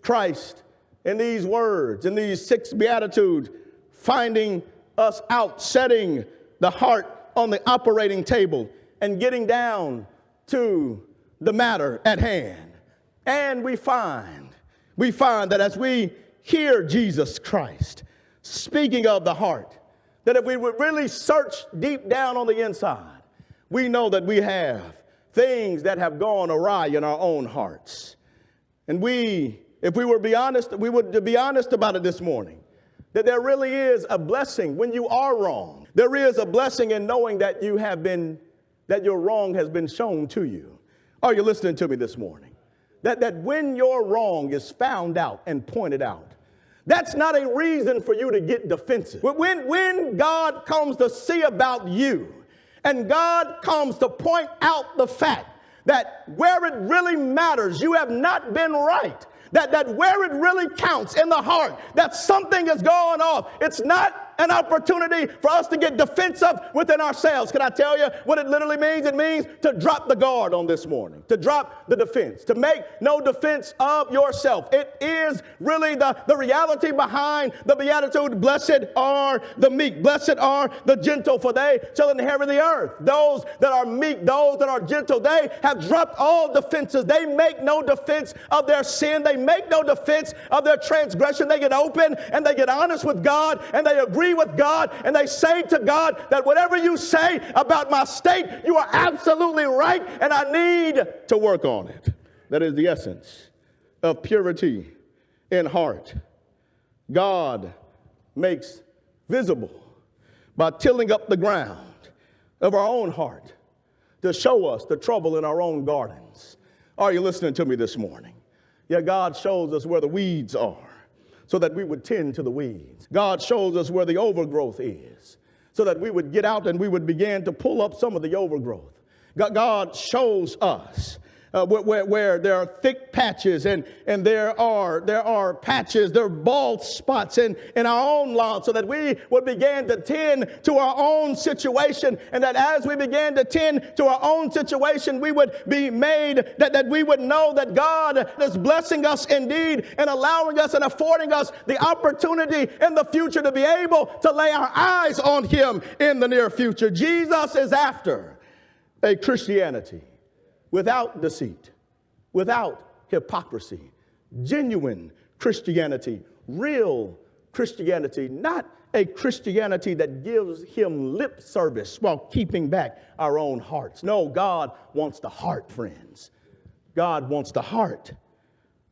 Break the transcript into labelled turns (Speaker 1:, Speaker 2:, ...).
Speaker 1: Christ, in these words, in these 6 Beatitudes, finding us out, setting the heart on the operating table and getting down to the matter at hand. And we find that as we hear Jesus Christ speaking of the heart, that if we would really search deep down on the inside, we know that we have things that have gone awry in our own hearts. And if we would be honest, we would be honest about it this morning, that there really is a blessing when you are wrong. There is a blessing in knowing that that your wrong has been shown to you. Are you listening to me this morning? That when your wrong is found out and pointed out, that's not a reason for you to get defensive. When God comes to see about you and God comes to point out the fact that where it really matters, you have not been right, that where it really counts in the heart, that something is going off. It's not an opportunity for us to get defensive within ourselves. Can I tell you what it literally means? It means to drop the guard on this morning, to drop the defense, to make no defense of yourself. It is really the reality behind the Beatitude. Blessed are the meek, blessed are the gentle, for they shall inherit the earth. Those that are meek, those that are gentle, they have dropped all defenses. They make no defense of their sin. They make no defense of their transgression. They get open and they get honest with God and they agree with God and they say to God that whatever you say about my state, you are absolutely right and I need to work on it. That is the essence of purity in heart. God makes visible by tilling up the ground of our own heart to show us the trouble in our own gardens. Are you listening to me this morning? Yeah, God shows us where the weeds are so that we would tend to the weeds. God shows us where the overgrowth is so that we would get out and we would begin to pull up some of the overgrowth. God shows us where there are thick patches and there are patches, there are bald spots in our own lawn, so that we would begin to tend to our own situation, and that as we begin to tend to our own situation, we would be made, that we would know that God is blessing us indeed and allowing us and affording us the opportunity in the future to be able to lay our eyes on Him in the near future. Jesus is after a Christianity without deceit, without hypocrisy, genuine Christianity, real Christianity, not a Christianity that gives Him lip service while keeping back our own hearts. No, God wants the heart, friends. God wants the heart.